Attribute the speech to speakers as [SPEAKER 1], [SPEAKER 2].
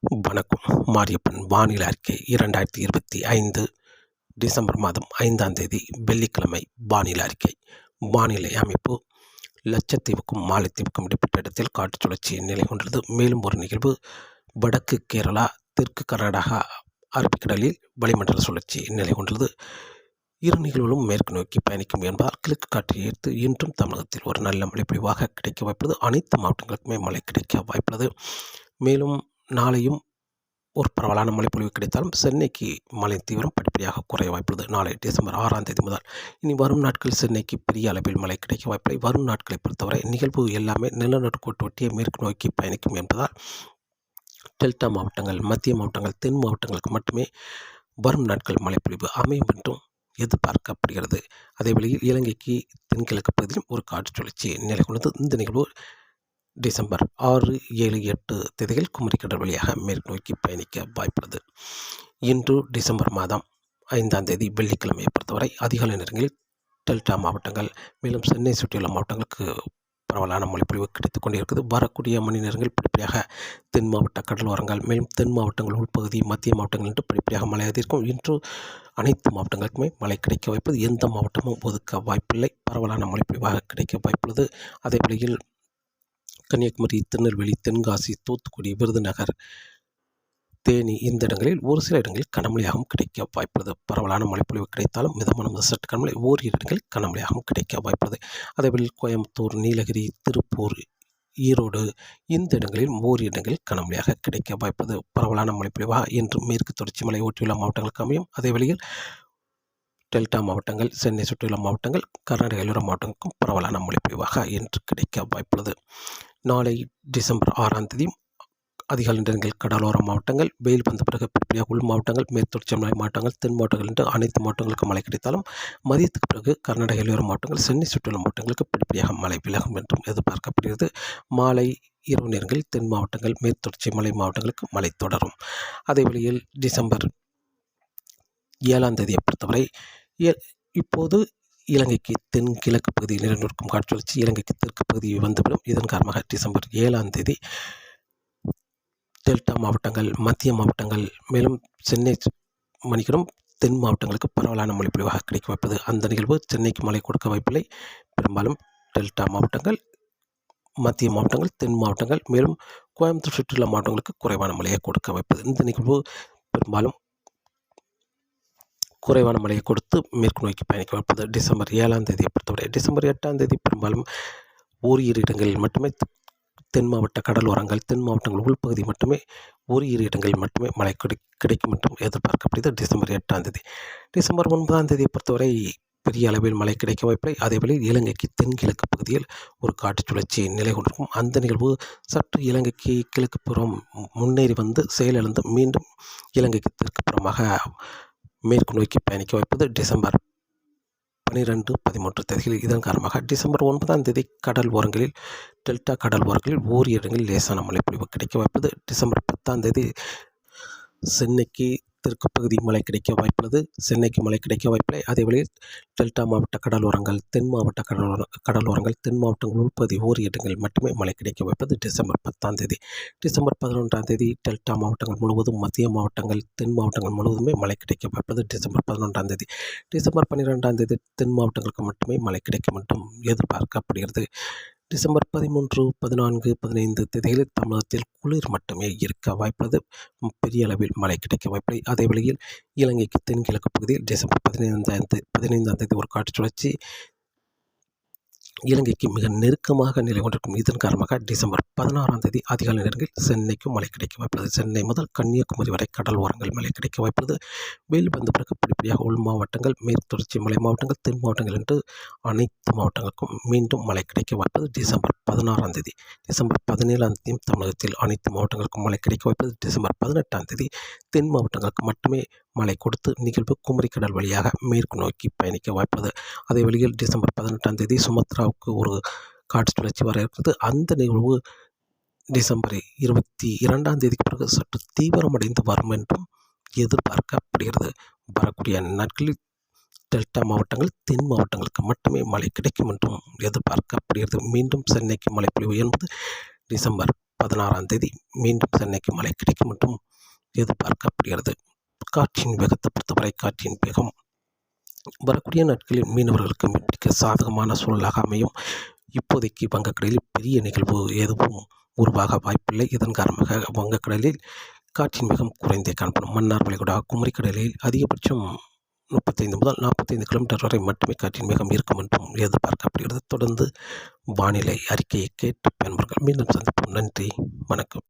[SPEAKER 1] வணக்கம். மாரியப்பன் வானிலை அறிக்கை 2025 டிசம்பர் மாதம் 5ஆம் தேதி வெள்ளிக்கிழமை வானிலை அறிக்கை. வானிலை அமைப்பு: லட்சத்தீவுக்கும் மாலத்தீவுக்கும் இடைப்பட்ட இடத்தில் காற்று சுழற்சி நிலை கொண்டுள்ளது. மேலும் ஒரு நிகழ்வு வடக்கு கேரளா, தெற்கு கர்நாடகா அரபிக்கடலில் வளிமண்டல சுழற்சி நிலை கொண்டுள்ளது. இரு நிகழ்வுகளும் மேற்கு நோக்கி பயணிக்கும் என்பதால் கிழக்கு காற்றை ஈர்த்து இன்றும் தமிழகத்தில் ஒரு நல்ல மழை பொழிவாக கிடைக்க வாய்ப்புள்ளது. அனைத்து மாவட்டங்களுக்குமே மழை கிடைக்க வாய்ப்புள்ளது. மேலும் நாளையும் ஒரு பரவலான மழைப்பொழிவு கிடைத்தாலும் சென்னைக்கு மழை தீவிரம் படிப்படியாக குறைய வாய்ப்புள்ளது. நாளை டிசம்பர் 6ஆம் தேதி முதல் இனி வரும் நாட்கள் சென்னைக்கு பெரிய அளவில் மழை கிடைக்க வாய்ப்பில்லை. வரும் நாட்களை பொறுத்தவரை நிகழ்வு எல்லாமே நிலநடுக்கோட்டு ஒட்டிய மேற்கு நோக்கி பயணிக்கும் என்பதால் டெல்டா மாவட்டங்கள், மத்திய மாவட்டங்கள், தென் மாவட்டங்களுக்கு மட்டுமே வரும் நாட்கள் மழைப்பொழிவு அமையும் என்றும் எதிர்பார்க்கப்படுகிறது. அதே வேளையில் இலங்கைக்கு தென்கிழக்கு பகுதியில் ஒரு காற்று சுழற்சி நிலை கொண்டது. இந்த நிகழ்வு டிசம்பர் 6, 7, 8 தேதிகள் குமரிக்கடல் வழியாக மேற்கு நோக்கி பயணிக்க வாய்ப்புள்ளது. இன்று டிசம்பர் மாதம் 5ஆம் தேதி வெள்ளிக்கிழமையை பொறுத்தவரை அதிகாலை நேரங்களில் டெல்டா மாவட்டங்கள், மேலும் சென்னை சுற்றியுள்ள மாவட்டங்களுக்கு பரவலான மழைப்பொழிவு கிடைத்துக் கொண்டிருக்கிறது. வரக்கூடிய மணி நேரங்கள் படிப்படியாக தென் மாவட்ட கடலோரங்கள், மேலும் தென் மாவட்டங்கள் உள்பகுதி, மத்திய மாவட்டங்கள் என்று படிப்படியாக மழை அதிகரிக்கும். இன்று அனைத்து மாவட்டங்களுக்குமே மழை கிடைக்க வாய்ப்பது. எந்த மாவட்டமும் ஒதுக்க வாய்ப்பில்லை. பரவலான மழைப்பொழிவாக கிடைக்க வாய்ப்புள்ளது. அதே வேளையில் கன்னியாகுமரி, திருநெல்வேலி, தென்காசி, தூத்துக்குடி, விருதுநகர், தேனி இந்த இடங்களில் ஒரு சில இடங்களில் கனமழையாகவும் கிடைக்க வாய்ப்புள்ளது. பரவலான மழைப்பொழிவு கிடைத்தாலும் மிதமான முதல் சற்று கனமழை, ஓரிரு இடங்களில் கனமழையாகவும் கிடைக்க வாய்ப்புள்ளது. அதேவேளையில் கோயம்புத்தூர், நீலகிரி, திருப்பூர், ஈரோடு இந்த இடங்களில் ஓரிரு இடங்களில் கனமழையாக கிடைக்க வாய்ப்புள்ளது. பரவலான மழைப்பொழிவாக இன்று மேற்கு தொடர்ச்சி மலை ஒட்டியுள்ள மாவட்டங்களுக்கு அமையும். அதே வேளையில் டெல்டா மாவட்டங்கள், சென்னை சுற்றியுள்ள மாவட்டங்கள், கர்நாடக எல்லோர மாவட்டங்களுக்கும் பரவலான மழைப்பொழிவாக இன்று கிடைக்க வாய்ப்புள்ளது. நாளை டிசம்பர் 6ஆம் தேதி அதிகாலை நேரங்களில் கடலோர மாவட்டங்கள், வெயில் வந்த பிறகு படிப்படியாக உள் மாவட்டங்கள், மேற்கு தொடர்ச்சி மலை மாவட்டங்கள், தென் மாவட்டங்கள் என்று அனைத்து மாவட்டங்களுக்கும் மழை கிடைத்தாலும் மதியத்துக்கு பிறகு கர்நாடக எல்லோர மாவட்டங்கள், சென்னை சுற்றியுள்ள மாவட்டங்களுக்கு படிப்படியாக மழை விலகும் என்றும் எதிர்பார்க்கப்படுகிறது. மாலை இரவு நேரங்களில் தென் மாவட்டங்கள், மேற்கு தொடர்ச்சி மலை மாவட்டங்களுக்கு மழை தொடரும். அதே வேளையில் டிசம்பர் 7ஆம் தேதியை பொறுத்தவரை இப்போது இலங்கைக்கு தென்கிழக்கு பகுதியில் நிலநிற்கும் காற்று சுழற்சி இலங்கைக்கு தெற்கு பகுதியில் வந்துவிடும். இதன் காரணமாக டிசம்பர் 7ஆம் தேதி டெல்டா மாவட்டங்கள், மத்திய மாவட்டங்கள், மேலும் சென்னை மணிக்கணும் தென் மாவட்டங்களுக்கு பரவலான மழைப்பொழிவாக கிடைக்க வாய்ப்பது. அந்த நிகழ்வு சென்னைக்கு மழை கொடுக்க வாய்ப்பில்லை. பெரும்பாலும் டெல்டா மாவட்டங்கள், மத்திய மாவட்டங்கள், தென் மாவட்டங்கள், மேலும் கோயம்புத்தூர் சுற்றுலா மாவட்டங்களுக்கு குறைவான மழையை கொடுக்க வாய்ப்பது. இந்த நிகழ்வு பெரும்பாலும் குறைவான மழையை கொடுத்து மேற்கு நோக்கி பயணிக்க வாய்ப்பது. டிசம்பர் 7ஆம் தேதியை பொறுத்தவரை டிசம்பர் 8ஆம் தேதி பெரும்பாலும் ஓரிரு இடங்களில் மட்டுமே தென் மாவட்ட கடலோரங்கள், தென் மாவட்டங்கள் உள்பகுதி மட்டுமே ஓரிரு இடங்களில் மட்டுமே மழை கிடைக்கும் என்றும் எதிர்பார்க்கப்படுகிறது. டிசம்பர் 8ஆம் தேதி. டிசம்பர் 9ஆம் தேதியை பொறுத்தவரை பெரிய அளவில் மழை கிடைக்க வாய்ப்பில்லை. அதேவேளை இலங்கைக்கு தென்கிழக்கு பகுதியில் ஒரு காற்று சுழற்சி நிலை கொண்டிருக்கும். அந்த நிகழ்வு சற்று இலங்கைக்கு கிழக்கு புறம் முன்னேறி வந்து செயலிழந்து மீண்டும் இலங்கைக்கு தெற்கு புறமாக மேற்கு நோக்கி பயணிக்க வாய்ப்பது. டிசம்பர் 12, 13 தேதிகளில் இதன் காரணமாக டிசம்பர் 9ஆம் தேதி கடல் ஓரங்களில், டெல்டா கடல் ஓரங்களில் ஓரிரு இடங்களில் லேசான மழைப்பொழிவு கிடைக்க வாய்ப்பது. டிசம்பர் 10ஆம் தேதி சென்னைக்கு தெற்கு பகுதி மழை கிடைக்க வாய்ப்புள்ளது. சென்னைக்கு மழை கிடைக்க வாய்ப்பில்லை. அதேவேளை டெல்டா மாவட்ட கடலோரங்கள், தென் மாவட்ட கடலோரங்கள், தென் மாவட்டங்கள் உள்பகுதி ஓரிரு இடங்களில் மட்டுமே மழை கிடைக்க வாய்ப்பது. டிசம்பர் 10ஆம் தேதி. டிசம்பர் 11ஆம் தேதி டெல்டா மாவட்டங்கள் முழுவதும், மத்திய மாவட்டங்கள், தென் மாவட்டங்கள் முழுவதுமே மழை கிடைக்க வாய்ப்பது. டிசம்பர் 11ஆம் தேதி. டிசம்பர் 12ஆம் தேதி தென் மாவட்டங்களுக்கு மட்டுமே மழை கிடைக்கும் என்றும் எதிர்பார்க்கப்படுகிறது. டிசம்பர் 13, 14, 15 தேதிகளில் தமிழகத்தில் குளிர் மட்டுமே இருக்க வாய்ப்புள்ளது. பெரிய அளவில் மழை கிடைக்க வாய்ப்பில்லை. அதே வேளையில் இலங்கைக்கு தென்கிழக்கு பகுதியில் டிசம்பர் 15ஆம் தேதி ஒரு காற்று சுழற்சி இலங்கைக்கு மிக நெருக்கமாக நிலை கொண்டிருக்கும். இதன் காரணமாக டிசம்பர் 16ஆம் தேதி அதிகாலை நேரங்களில் சென்னைக்கும் மழை கிடைக்க வாய்ப்புள்ளது. சென்னை முதல் கன்னியாகுமரி வரை கடல் ஓரங்கள் மழை கிடைக்க வாய்ப்புள்ளது. வெயில் வந்த பிறகு படிப்படியாக உள் மாவட்டங்கள், மேற்கு தொடர்ச்சி மலை மாவட்டங்கள், தென் மாவட்டங்கள் என்று அனைத்து மாவட்டங்களுக்கும் மீண்டும் மழை கிடைக்க வாய்ப்பது. டிசம்பர் 16ஆம் தேதி. டிசம்பர் 17ஆம் தேதியும் தமிழகத்தில் அனைத்து மாவட்டங்களுக்கும் மழை கிடைக்க வாய்ப்பது. டிசம்பர் 18ஆம் தேதி தென் மாவட்டங்களுக்கு மட்டுமே மழை கொடுத்து நிகழ்வு குமரிக்கடல் வழியாக மேற்கு நோக்கி பயணிக்க வாய்ப்புள்ளது. அதே வழியில் டிசம்பர் 18ஆம் தேதி சுமத்ராவுக்கு ஒரு காற்று சுழற்சி வர இருக்கிறது. அந்த நிகழ்வு டிசம்பர் 22ஆம் தேதிக்கு பிறகு சற்று தீவிரமடைந்து வரும் என்றும் எதிர்பார்க்கப்படுகிறது. வரக்கூடிய நாட்களில் டெல்டா மாவட்டங்கள், தென் மாவட்டங்களுக்கு மட்டுமே மழை கிடைக்கும் என்றும் எதிர்பார்க்கப்படுகிறது. மீண்டும் சென்னைக்கு மழைப்பொழிவு என்பது டிசம்பர் 16ஆம் தேதி மீண்டும் சென்னைக்கு மழை கிடைக்கும் என்றும் எதிர்பார்க்கப்படுகிறது. காற்றின் வேகத்தை பொறுத்தவரை காற்றின் வேகம் வரக்கூடிய நாட்களில் மீனவர்களுக்கு மீன்பிடிக்க சாதகமான சூழலாக அமையும். இப்போதைக்கு வங்கக்கடலில் பெரிய நிகழ்வு எதுவும் உருவாக வாய்ப்பில்லை. இதன் காரணமாக வங்கக்கடலில் காற்றின் வேகம் குறைந்தே காணப்படும். மன்னார் வளைகுடா குமரிக்கடலில் அதிகபட்சம் 35 முதல் 45 கிலோமீட்டர் வரை மட்டுமே காற்றின் வேகம் இருக்கும் என்றும் எதிர்பார்க்கப்படுகிறது. தொடர்ந்து வானிலை அறிக்கையை கேட்டு பயன்பெறுங்கள். மீண்டும் சந்திப்போம். நன்றி, வணக்கம்.